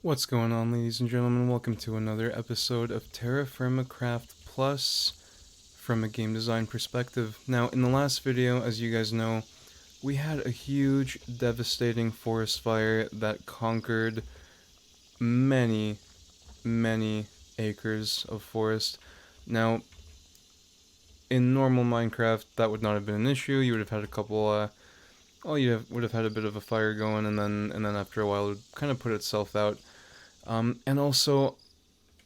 What's going on, ladies and gentlemen? Welcome to another episode of Terrafirmacraft Plus from a game design perspective. Now, in the last video, as you guys know, we had a huge, devastating forest fire that conquered many, many acres of forest. Now, in normal Minecraft, that would not have been an issue. You would have had a couple, would have had a bit of a fire going, and then after a while, it would kind of put itself out. And also,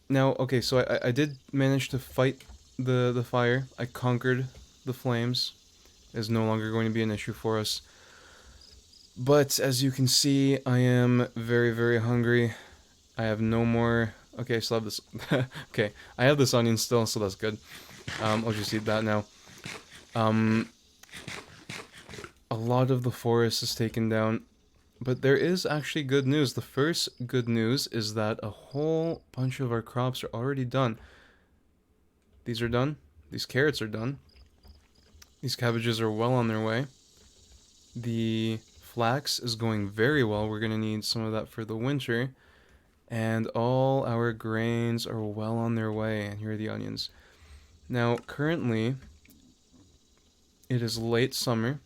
now, okay, so I did manage to fight the fire. I conquered the flames. It is no longer going to be an issue for us. But as you can see, I am very, very hungry. I have no more. Okay, so I have this. Okay, I have this onion still, so that's good. I'll just eat that now. Um, a lot of the forest is taken down. But there is actually good news. The first good news is that a whole bunch of our crops are already done. These are done. These carrots are done. These cabbages are well on their way. The flax is going very well. We're going to need some of that for the winter. And all our grains are well on their way. And here are the onions. Now, currently, it is late summer.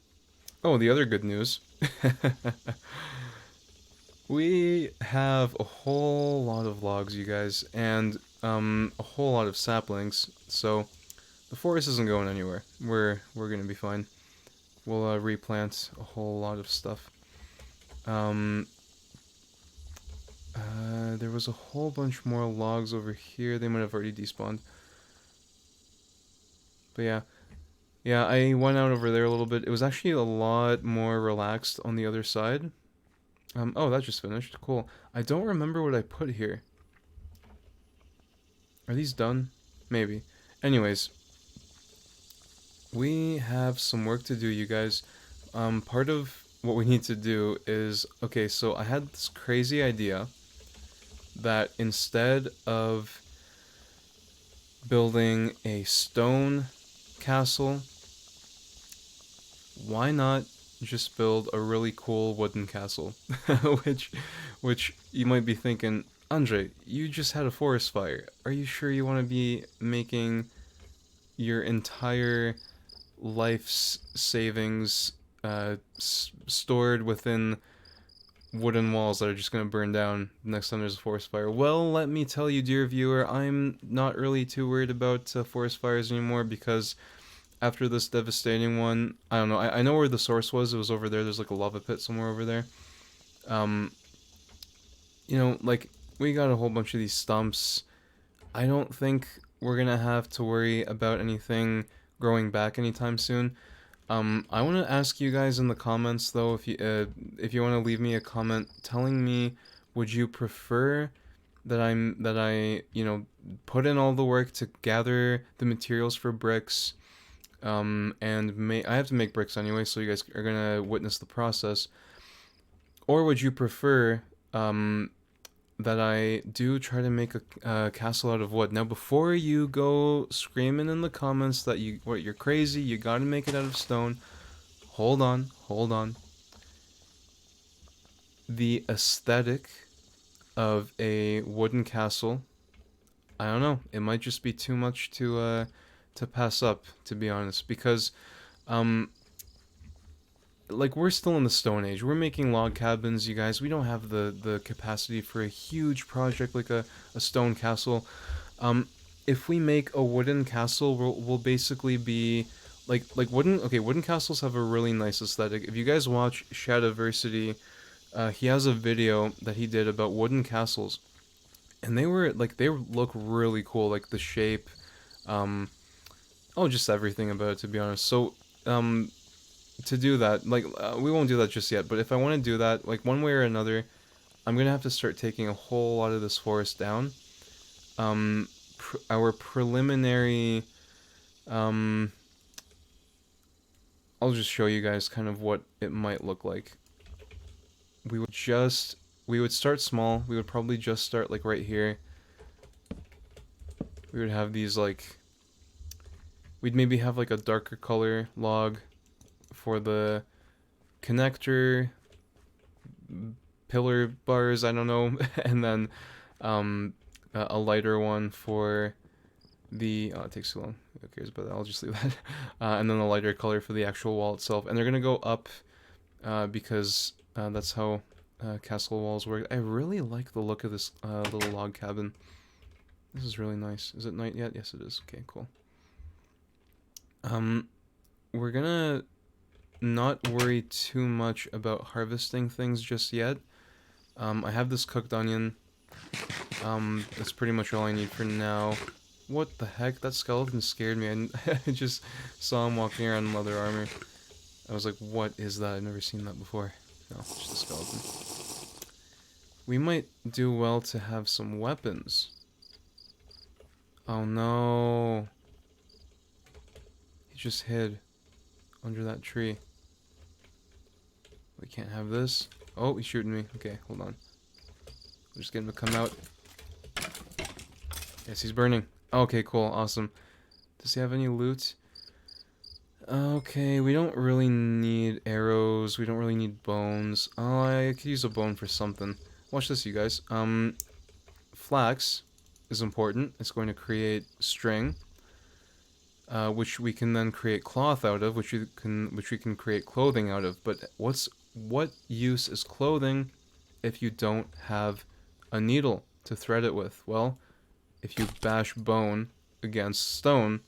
Oh, the other good news. We have a whole lot of logs, you guys, and a whole lot of saplings. So the forest isn't going anywhere. We're gonna be fine. We'll replant a whole lot of stuff. Um, there was a whole bunch more logs over here. They might have already despawned. But yeah, I went out over there a little bit. It was actually a lot more relaxed on the other side. Oh, that just finished. Cool. I don't remember what I put here. Are these done? Maybe. Anyways, we have some work to do, you guys. Part of what we need to do is, okay, so I had this crazy idea that instead of building a stone castle, why not just build a really cool wooden castle? which which you might be thinking, Andre, you just had a forest fire. Are you sure you want to be making your entire life's savings stored within wooden walls that are just going to burn down the next time there's a forest fire? Well, let me tell you, dear viewer, I'm not really too worried about forest fires anymore, because after this devastating one, I don't know, I know where the source was. It was over there. There's like a lava pit somewhere over there. Um, like, we got a whole bunch of these stumps. I don't think we're gonna have to worry about anything growing back anytime soon. I want to ask you guys in the comments, though, if you want to leave me a comment telling me, would you prefer that I put in all the work to gather the materials for bricks, and I have to make bricks anyway, so you guys are gonna witness the process, or would you prefer that I do try to make a castle out of wood? Now, before you go screaming in the comments that you're crazy, you gotta make it out of stone. Hold on, hold on. The aesthetic of a wooden castle, I don't know. It might just be too much to pass up, to be honest, because um like, we're still in the Stone Age. We're making log cabins, you guys. We don't have the capacity for a huge project like a stone castle. If we make a wooden castle, we'll basically be like wooden castles have a really nice aesthetic. If you guys watch Shadiversity, he has a video that he did about wooden castles, and they look really cool, like the shape, um, oh, just everything about it, to be honest. So, to do that, like, we won't do that just yet, but if I want to do that, like, one way or another, I'm gonna have to start taking a whole lot of this forest down. Our preliminary, um, I'll just show you guys kind of what it might look like. We would start small. We would probably just start, like, right here. We would have these, like, we'd maybe have, like, a darker color log for the connector, pillar bars, I don't know, and then a lighter one for the, oh, it takes too long, who cares about that, I'll just leave that, and then a lighter color for the actual wall itself, and they're gonna go up, because that's how castle walls work. I really like the look of this little log cabin. This is really nice. Is it night yet? Yes, it is. Okay, cool. We're gonna not worry too much about harvesting things just yet. I have this cooked onion. That's pretty much all I need for now. What the heck? That skeleton scared me. I just saw him walking around in leather armor. I was like, what is that? I've never seen that before. No, just a skeleton. We might do well to have some weapons. Oh no. He just hid under that tree. We can't have this. Oh, he's shooting me. Okay, hold on. I'm just getting him to come out. Yes, he's burning. Okay, cool, awesome. Does he have any loot? Okay, we don't really need arrows. We don't really need bones. Oh, I could use a bone for something. Watch this, you guys. Flax is important. It's going to create string, which we can then create cloth out of, which we can create clothing out of. But what use is clothing if you don't have a needle to thread it with? Well, if you bash bone against stone,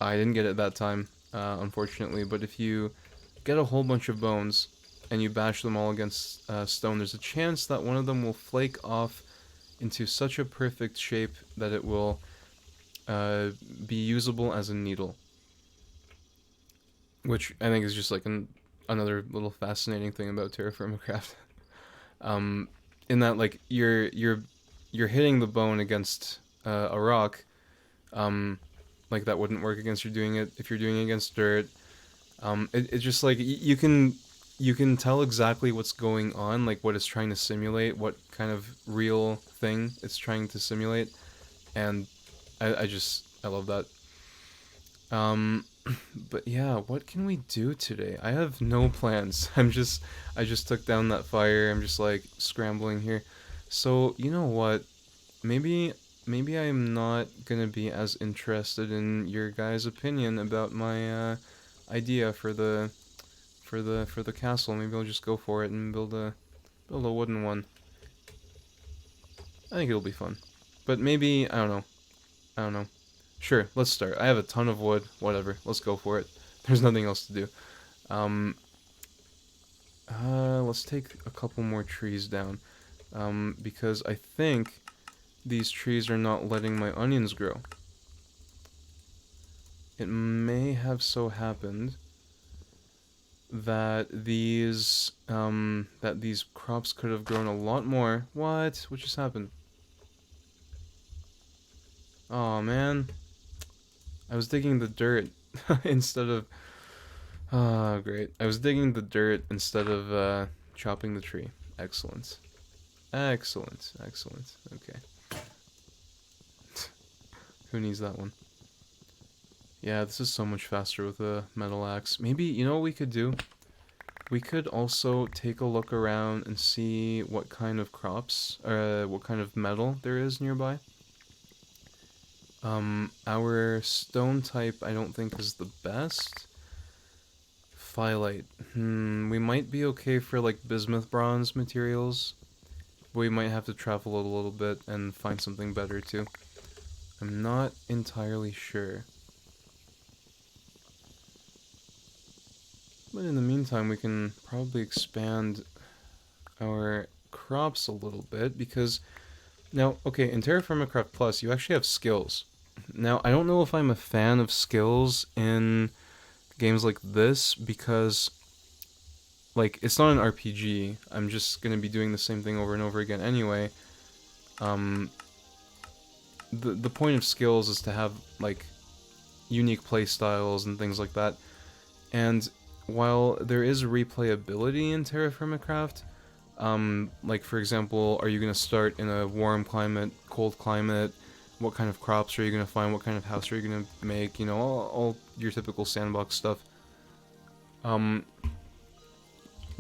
I didn't get it that time, unfortunately, but if you get a whole bunch of bones and you bash them all against stone, there's a chance that one of them will flake off into such a perfect shape that it will be usable as a needle. Which I think is just like another little fascinating thing about Terrafirmacraft. In that, like, you're hitting the bone against a rock, like that wouldn't work against if you're doing it against dirt. It's just like you can tell exactly what's going on, like what it's trying to simulate, what kind of real thing it's trying to simulate, and I love that. But yeah, what can we do today? I have no plans. I just took down that fire. I'm just like scrambling here. So, you know what? Maybe I'm not gonna be as interested in your guys' opinion about my idea for the castle. Maybe I'll just go for it and build a wooden one. I think it'll be fun. But maybe, I don't know. Sure, let's start. I have a ton of wood, whatever. Let's go for it. There's nothing else to do. Let's take a couple more trees down. Because I think these trees are not letting my onions grow. It may have so happened that these crops could have grown a lot more. What just happened? Oh man, I was digging the dirt instead of, oh great, I was digging the dirt instead of chopping the tree. Excellent. Okay. Who needs that one? Yeah, this is so much faster with a metal axe. Maybe, you know what we could do? We could also take a look around and see what kind of crops, what kind of metal there is nearby. Our stone type I don't think is the best. Phyllite. We might be okay for like bismuth bronze materials. But we might have to travel a little bit and find something better too. I'm not entirely sure. But in the meantime, we can probably expand our crops a little bit because now, okay, in Terrafirmacraft Plus, you actually have skills. Now, I don't know if I'm a fan of skills in games like this because, like, it's not an RPG. I'm just going to be doing the same thing over and over again anyway. The point of skills is to have, like, unique play styles and things like that. And while there is replayability in Terrafirmacraft, like, for example, are you going to start in a warm climate, cold climate? What kind of crops are you going to find? What kind of house are you going to make? You know, all your typical sandbox stuff.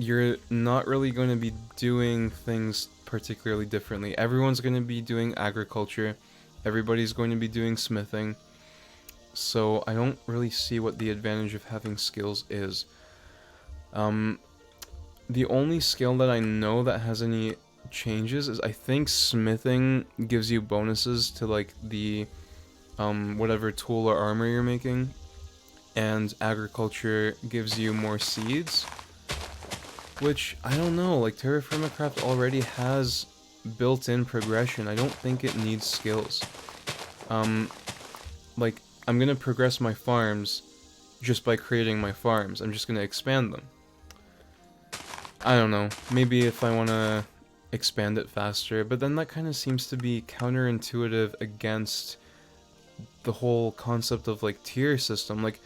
you're not really going to be doing things particularly differently. Everyone's going to be doing agriculture. Everybody's going to be doing smithing. So I don't really see what the advantage of having skills is. The only skill that I know that has any changes is I think smithing gives you bonuses to like the whatever tool or armor you're making, and agriculture gives you more seeds, which I don't know, like Terrafirmacraft already has built-in progression. I don't think it needs skills. Like I'm gonna progress my farms just by creating my farms. I'm just gonna expand them. I don't know, maybe if I want to expand it faster, but then that kind of seems to be counterintuitive against the whole concept of like tier system. Like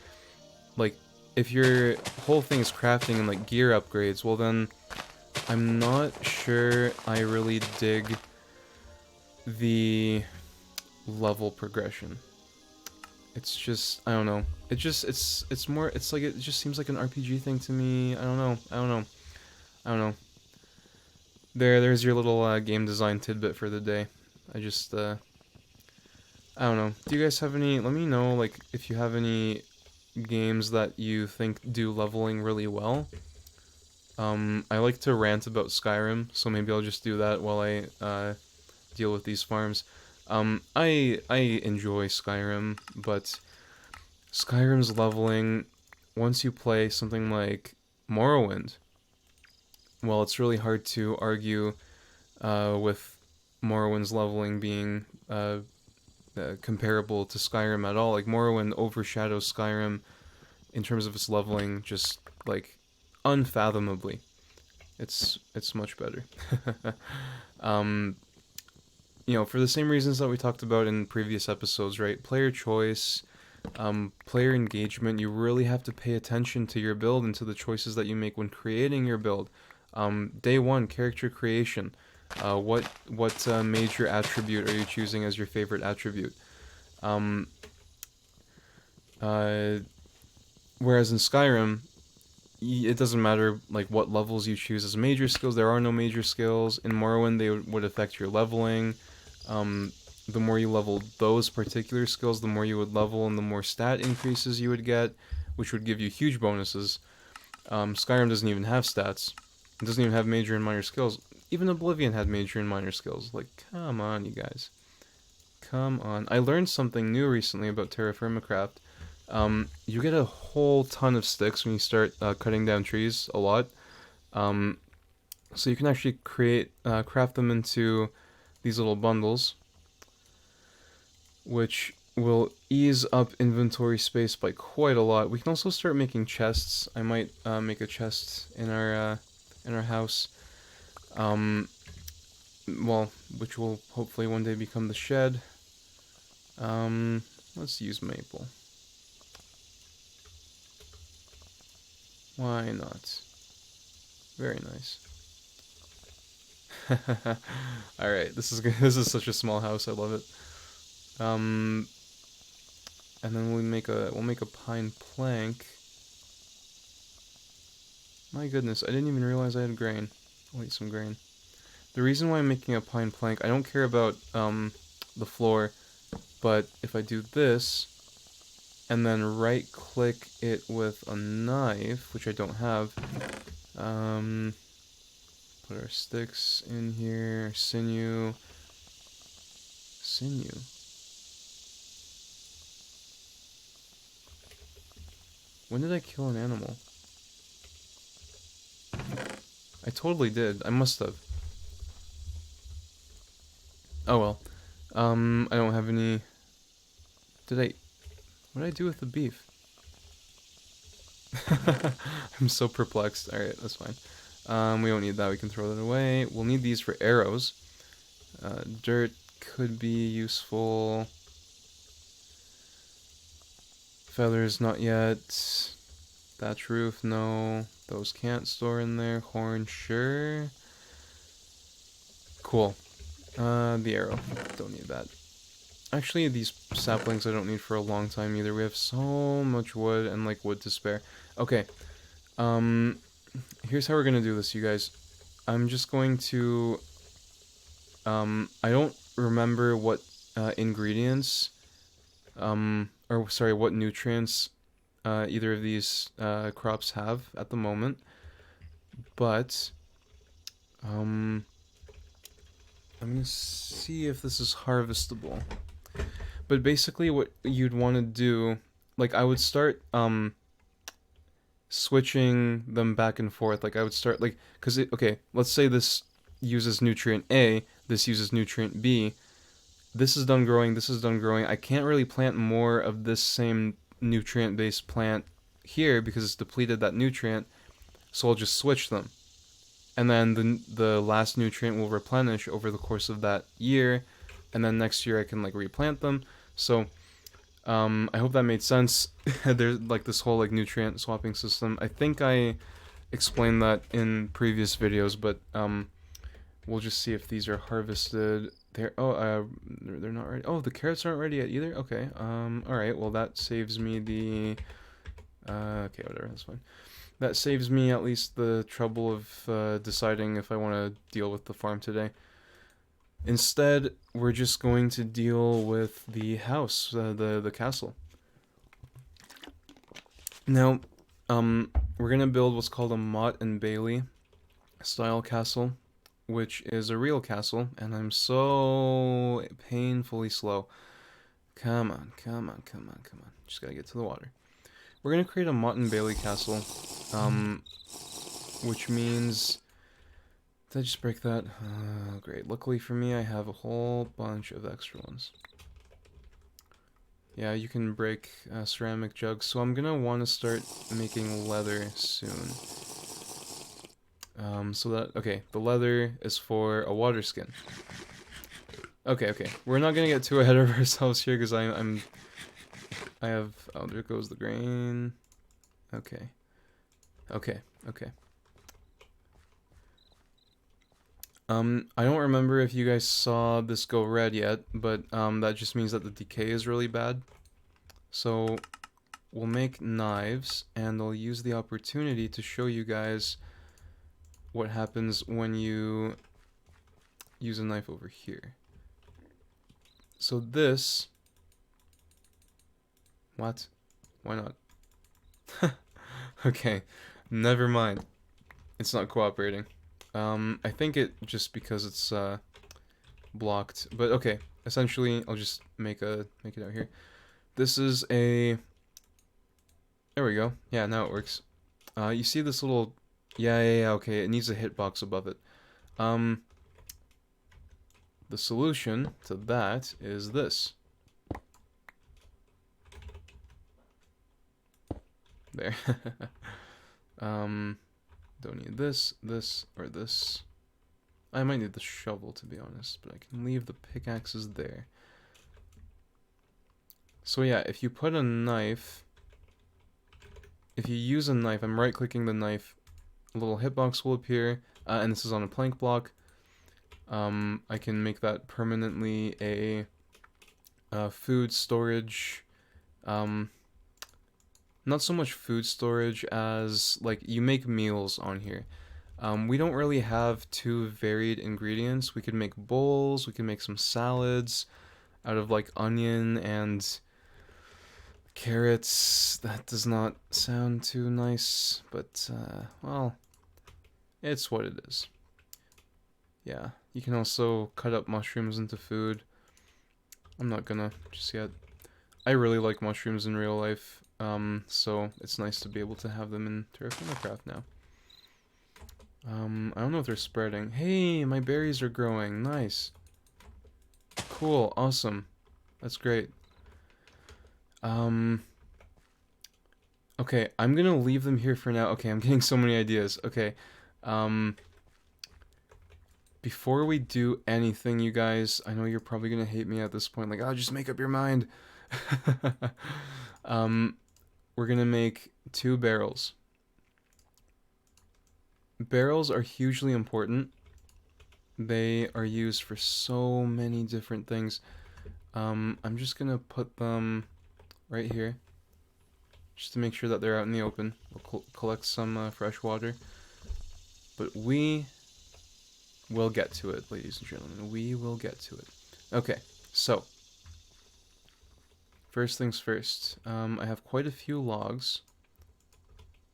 if your whole thing is crafting and like gear upgrades, well then I'm not sure I really dig the level progression. It's just, I don't know. It just, it's more, it's like, it just seems like an RPG thing to me. I don't know. There's your little game design tidbit for the day. I just, I don't know. Do you guys have any, let me know, like, if you have any games that you think do leveling really well. I like to rant about Skyrim, so maybe I'll just do that while I, deal with these farms. I enjoy Skyrim, but Skyrim's leveling, once you play something like Morrowind, well, it's really hard to argue with Morrowind's leveling being comparable to Skyrim at all. Like, Morrowind overshadows Skyrim in terms of its leveling, just, like, unfathomably. It's much better. You know, for the same reasons that we talked about in previous episodes, right? Player choice, player engagement, you really have to pay attention to your build and to the choices that you make when creating your build. Day one, character creation. What major attribute are you choosing as your favorite attribute? Whereas in Skyrim, it doesn't matter like what levels you choose as major skills. There are no major skills. In Morrowind, they would affect your leveling. The more you level those particular skills, the more you would level and the more stat increases you would get, which would give you huge bonuses. Skyrim doesn't even have stats. It doesn't even have major and minor skills. Even Oblivion had major and minor skills. Like, come on, you guys. Come on. I learned something new recently about Terrafirmacraft. You get a whole ton of sticks when you start cutting down trees a lot. So you can actually craft them into these little bundles, which will ease up inventory space by quite a lot. We can also start making chests. I might make a chest in our house. Well, which will hopefully one day become the shed. Let's use maple. Why not? Very nice. Alright, this is such a small house, I love it. And then we'll make a pine plank. My goodness, I didn't even realize I had grain. I'll eat some grain. The reason why I'm making a pine plank, I don't care about the floor, but if I do this and then right click it with a knife, which I don't have, put our sticks in here, sinew. When did I kill an animal? I totally did. I must have. Oh well. I don't have any... What did I do with the beef? I'm so perplexed. Alright, that's fine. We don't need that. We can throw that away. We'll need these for arrows. Dirt could be useful. Feathers, not yet. Thatch roof, no. Those can't store in there. Horn, sure. Cool. The arrow. Don't need that. Actually, these saplings I don't need for a long time either. We have so much wood and, like, wood to spare. Okay. here's how we're gonna do this, you guys. I'm just going to, I don't remember what ingredients, or sorry, what nutrients either of these crops have at the moment, but I'm gonna see if this is harvestable. But basically, what you'd want to do, like, I would start switching them back and forth. Like, I would start like, cause okay, let's say this uses nutrient A, this uses nutrient B. This is done growing. This is done growing. I can't really plant more of this same nutrient-based plant here because it's depleted that nutrient. So I'll just switch them, and then the last nutrient will replenish over the course of that year, and then next year I can like replant them. So I hope that made sense. There's like this whole like nutrient swapping system. I think I explained that in previous videos, but we'll just see if these are harvested. They're not ready. Oh, the carrots aren't ready yet either. Okay. All right. Well, that saves me the. Okay, whatever. That's fine. That saves me at least the trouble of deciding if I want to deal with the farm today. Instead, we're just going to deal with the house, the castle. Now, we're gonna build what's called a Mott and Bailey style castle, which is a real castle, and I'm so painfully slow. Come on, come on, come on, come on. Just gotta get to the water. We're gonna create a Mott and Bailey castle, which means... Did I just break that? Great. Luckily for me, I have a whole bunch of extra ones. Yeah, you can break ceramic jugs, so I'm gonna want to start making leather soon. So that, okay, the leather is for a water skin. Okay, okay, we're not gonna get too ahead of ourselves here, because I have, oh, there goes the grain. Okay. Okay, okay. I don't remember if you guys saw this go red yet, but that just means that the decay is really bad. So we'll make knives, and I'll use the opportunity to show you guys what happens when you use a knife over here. So this... What? Why not? Okay, never mind. It's not cooperating. I think it just because it's blocked. But okay, essentially I'll just make it out here. This is a... There we go. Yeah, now it works. You see this little... Yeah, okay, it needs a hitbox above it. The solution to that is this. There. Don't need this, or this. I might need the shovel, to be honest, but I can leave the pickaxes there. So yeah, if you put a knife... If you use a knife, I'm right-clicking the knife, a little hitbox will appear, and this is on a plank block. I can make that permanently a food storage... not so much food storage as, like, you make meals on here. We don't really have too varied ingredients. We could make bowls, we can make some salads out of, like, onion and carrots. That does not sound too nice, but, well, it's what it is. Yeah, you can also cut up mushrooms into food. I'm not gonna just yet. I really like mushrooms in real life. So it's nice to be able to have them in Terrafirmacraft now. I don't know if they're spreading. Hey, my berries are growing. Nice. Cool. Awesome. That's great. Okay, I'm gonna leave them here for now. Okay, I'm getting so many ideas. Okay. Before we do anything, you guys, I know you're probably gonna hate me at this point. Like, oh, just make up your mind. We're gonna make 2 barrels. Barrels are hugely important. They are used for so many different things. I'm just gonna put them right here, just to make sure that they're out in the open. We'll collect some fresh water. But we will get to it, ladies and gentlemen. We will get to it. Okay, so first things first. I have quite a few logs.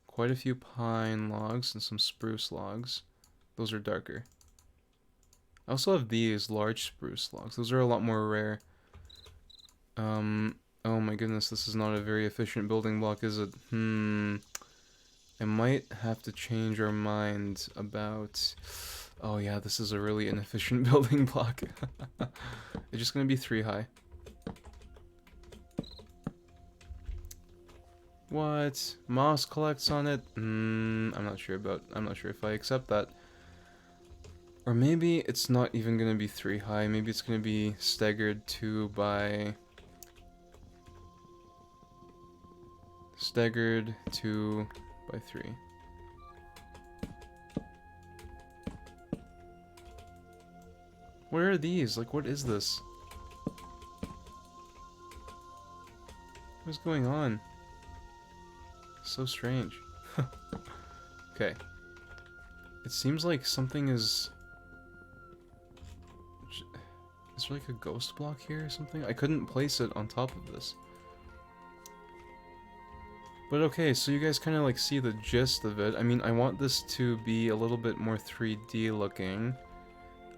Quite a few pine logs and some spruce logs. Those are darker. I also have these large spruce logs. Those are a lot more rare. Oh my goodness, this is not a very efficient building block, is it? I might have to change our mind about... Oh yeah, this is a really inefficient building block. It's just gonna be 3 high. What? Moss collects on it? I'm not sure if I accept that. Or maybe it's not even gonna be 3 high. Maybe it's gonna be staggered 2 by... Staggered 2 by 3. What are these? Like, what is this? What's going on? So strange. Okay. It seems like something is... Is there like a ghost block here or something? I couldn't place it on top of this. But okay, so you guys kind of like see the gist of it. I mean, I want this to be a little bit more 3D looking.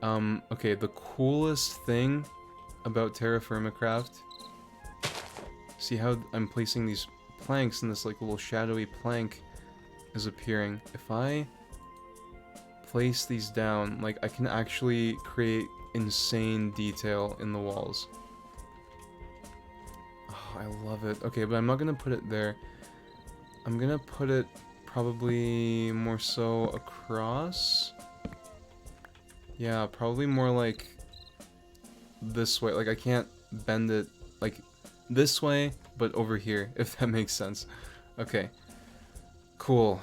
Okay, the coolest thing about Terrafirmacraft... See how I'm placing these planks and this like little shadowy plank is appearing. If I place these down, like I can actually create insane detail in the walls. Oh, I love it. Okay, but I'm not gonna put it there. I'm gonna put it probably more so across. Yeah, probably more like this way. Like I can't bend it like this way, but over here, if that makes sense. Okay. Cool.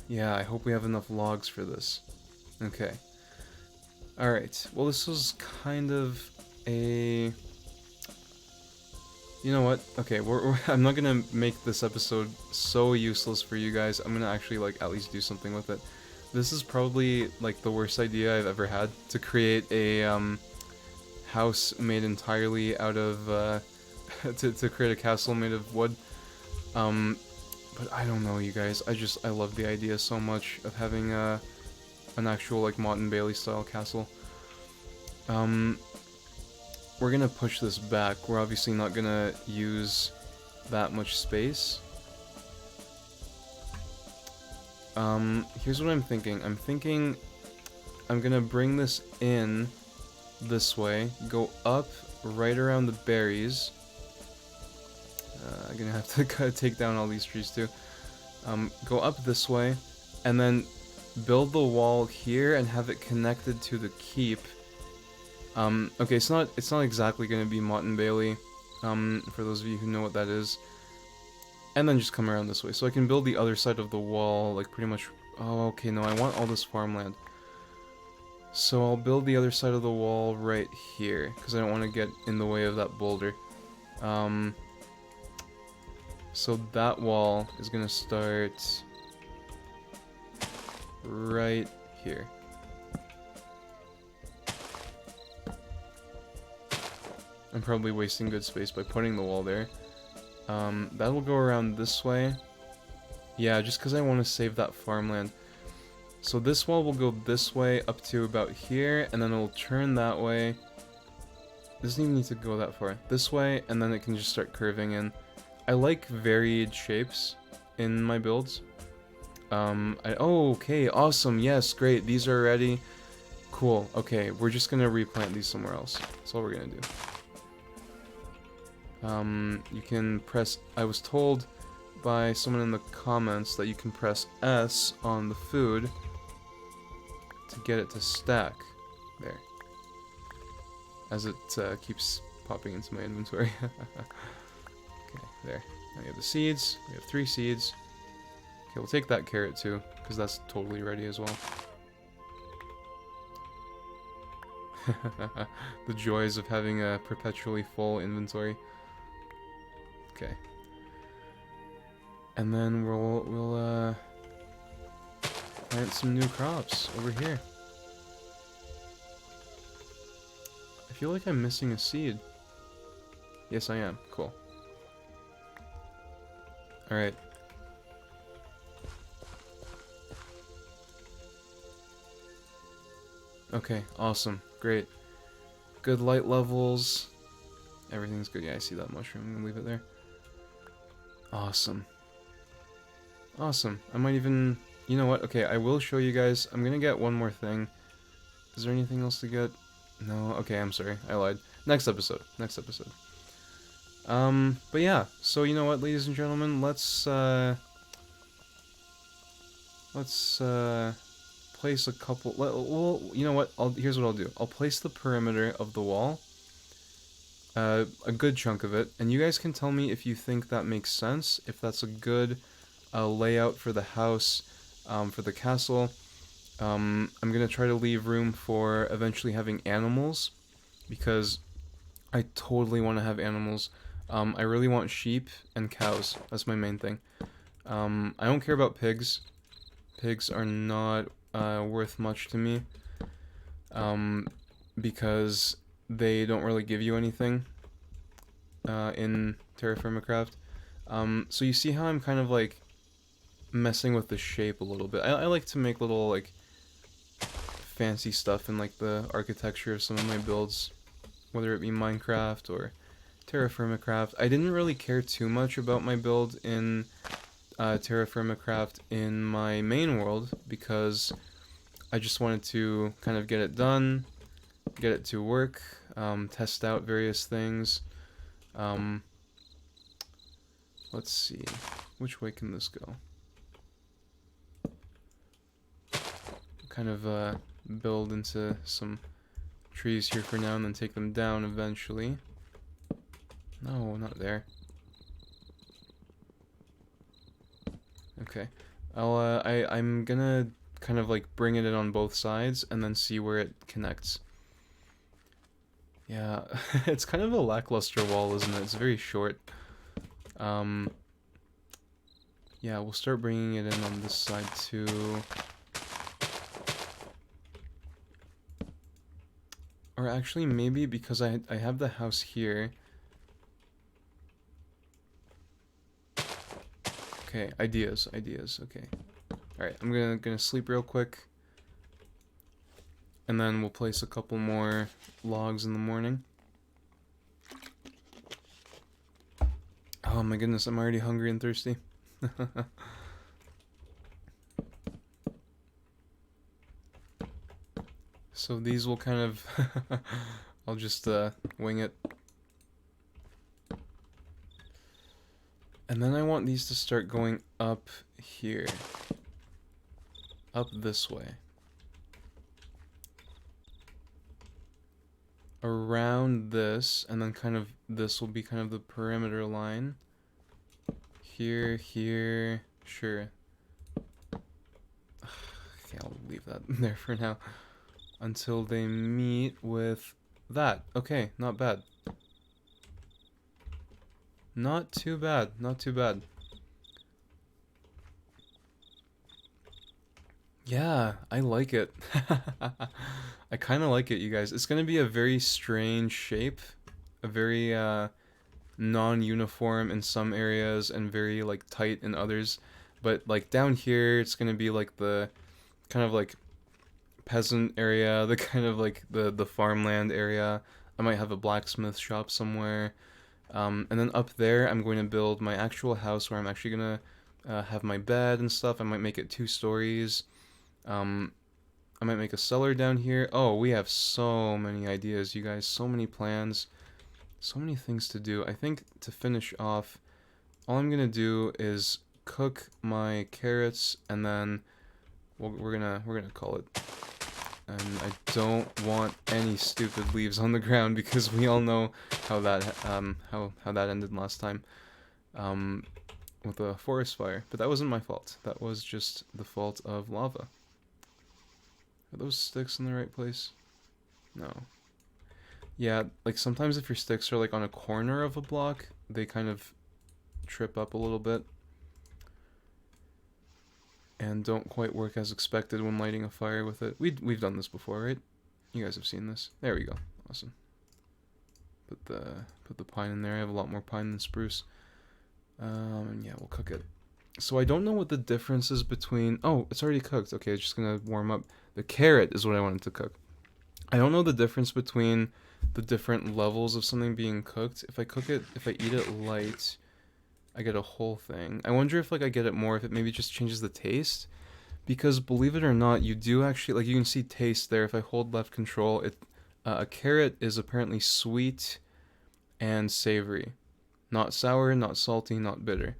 Yeah, I hope we have enough logs for this. Okay. Alright. Well, this was kind of a... You know what? Okay, I'm not gonna make this episode so useless for you guys. I'm gonna actually, like, at least do something with it. This is probably, like, the worst idea I've ever had. To create a, house made entirely out of, to create a castle made of wood. But I don't know, you guys. I love the idea so much of having an actual like Mott and Bailey style castle. We're gonna push this back. We're obviously not gonna use that much space. Here's what I'm thinking. I'm gonna bring this in this way, go up right around the berries. I'm gonna have to take down all these trees too. Go up this way, and then build the wall here and have it connected to the keep. Okay, it's not exactly gonna be Mott and Bailey, for those of you who know what that is. And then just come around this way, so I can build the other side of the wall, like pretty much. Oh, okay, no, I want all this farmland. So I'll build the other side of the wall right here, because I don't want to get in the way of that boulder. So that wall is gonna start right here. I'm probably wasting good space by putting the wall there. That will go around this way. Yeah, just because I want to save that farmland. So this wall will go this way up to about here, and then it'll turn that way. It doesn't even need to go that far. This way, and then it can just start curving in. I like varied shapes in my builds. Oh, okay, awesome, yes, great, these are ready. Cool, okay, we're just gonna replant these somewhere else. That's all we're gonna do. You can press, I was told by someone in the comments that you can press S on the food to get it to stack. There. As it keeps popping into my inventory. Okay, there. Now we have the seeds. We have 3 seeds. Okay, we'll take that carrot too, because that's totally ready as well. The joys of having a perpetually full inventory. Okay. And then we'll plant some new crops over here. I feel like I'm missing a seed. Yes, I am. Cool. Alright. Okay, awesome. Great. Good light levels. Everything's good. Yeah, I see that mushroom. I'm gonna leave it there. Awesome. Awesome. I might even... You know what? Okay, I will show you guys. I'm gonna get one more thing. Is there anything else to get? No? Okay, I'm sorry. I lied. Next episode. Next episode. But yeah. So, you know what, ladies and gentlemen? Let's place a couple... Well, you know what? Here's what I'll do. I'll place the perimeter of the wall. A good chunk of it. And you guys can tell me if you think that makes sense. If that's a good layout for the house, for the castle. I'm gonna try to leave room for eventually having animals, because I totally want to have animals. I really want sheep and cows. That's my main thing. I don't care about pigs. Pigs are not worth much to me, because they don't really give you anything in Terrafirmacraft. So you see how I'm kind of like messing with the shape a little bit. I like to make little like fancy stuff in like the architecture of some of my builds, whether it be Minecraft or Terrafirmacraft. I didn't really care too much about my build in Terrafirmacraft in my main world, because I just wanted to kind of get it done, get it to work, test out various things. Let's see, which way can this go? Kind of build into some trees here for now and then take them down eventually. No, not there. Okay. I'm gonna kind of like bring it in on both sides and then see where it connects. Yeah, it's kind of a lackluster wall, isn't it? It's very short. Yeah, we'll start bringing it in on this side too. Or actually, maybe because I have the house here. Okay, ideas. Okay. All right, I'm gonna sleep real quick, and then we'll place a couple more logs in the morning. Oh my goodness, I'm already hungry and thirsty. So these will kind of... I'll just wing it. And then I want these to start going up here. Up this way. Around this, and then kind of... This will be kind of the perimeter line. Here, here... Sure. Okay, I'll leave that there for now. Until they meet with that. Okay, not bad. Not too bad, not too bad. Yeah, I like it. I kind of like it, you guys. It's going to be a very strange shape. A very non-uniform in some areas and very like tight in others. But like down here, it's going to be like the kind of like peasant area, the kind of like the farmland area. I might have a blacksmith shop somewhere. And then up there, I'm going to build my actual house where I'm actually going to have my bed and stuff. I might make it 2 stories. I might make a cellar down here. Oh, we have so many ideas, you guys. So many plans. So many things to do. I think to finish off, all I'm going to do is cook my carrots, and then we're gonna call it. And I don't want any stupid leaves on the ground, because we all know how that how that ended last time with a forest fire. But that wasn't my fault. That was just the fault of lava. Are those sticks in the right place? No. Yeah, like sometimes if your sticks are like on a corner of a block, they kind of trip up a little bit. and don't quite work as expected when lighting a fire with it. We've done this before, right? You guys have seen this. There we go. Awesome. Put the pine in there. I have a lot more pine than spruce. And yeah, we'll cook it. So I don't know what the difference is between... Oh, it's already cooked. Okay, it's just gonna warm up. The carrot is what I wanted to cook. I don't know the difference between the different levels of something being cooked. If I eat it light, I get a whole thing. I wonder if like I get it more if it maybe just changes the taste. Because believe it or not, you do actually, like, you can see taste there. If I hold left control, a carrot is apparently sweet and savory. Not sour, not salty, not bitter.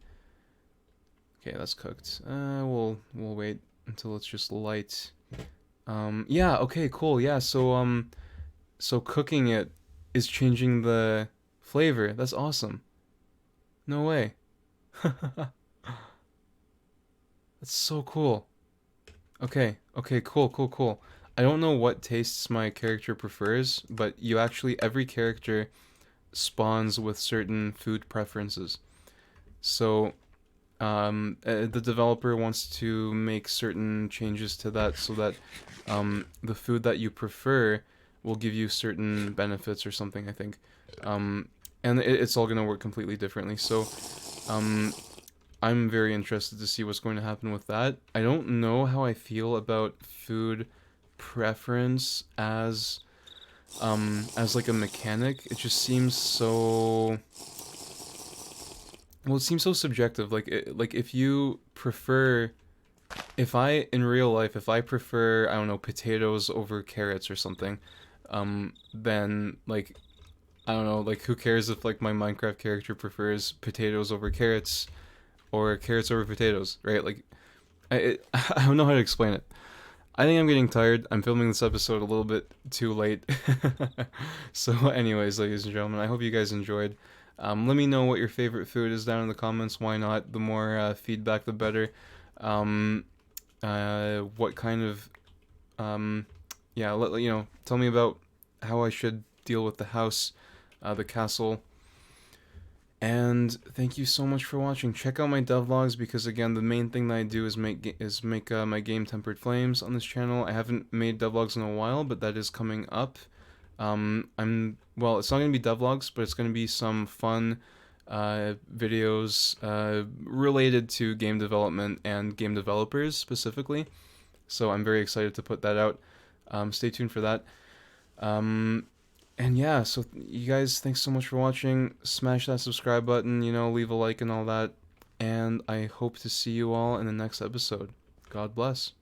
Okay, that's cooked. We'll wait until it's just light. Yeah, okay, cool. Yeah, so cooking it is changing the flavor. That's awesome. No way. That's so cool. Okay, cool. I don't know what tastes my character prefers, but every character spawns with certain food preferences. So, the developer wants to make certain changes to that so that the food that you prefer will give you certain benefits or something, I think. And it's all going to work completely differently. So, I'm very interested to see what's going to happen with that. I don't know how I feel about food preference as like a mechanic. It just seems so... Well, it seems so subjective. Like if you prefer... in real life, if I prefer, I don't know, potatoes over carrots or something, then, like, I don't know, like, who cares if, like, my Minecraft character prefers potatoes over carrots, or carrots over potatoes, right? Like, I don't know how to explain it. I think I'm getting tired. I'm filming this episode a little bit too late. So anyways, ladies and gentlemen, I hope you guys enjoyed. Let me know what your favorite food is down in the comments. Why not? The more feedback, the better. What kind of... yeah, tell me about how I should deal with the house, the castle. And thank you so much for watching. Check out my devlogs because, again, the main thing that I do is make my game Tempered Flames on this channel. I haven't made devlogs in a while, but that is coming up. Well, it's not going to be devlogs, but it's going to be some fun videos related to game development and game developers specifically. So I'm very excited to put that out. Stay tuned for that. And yeah, so you guys, thanks so much for watching. Smash that subscribe button, leave a like and all that. And I hope to see you all in the next episode. God bless.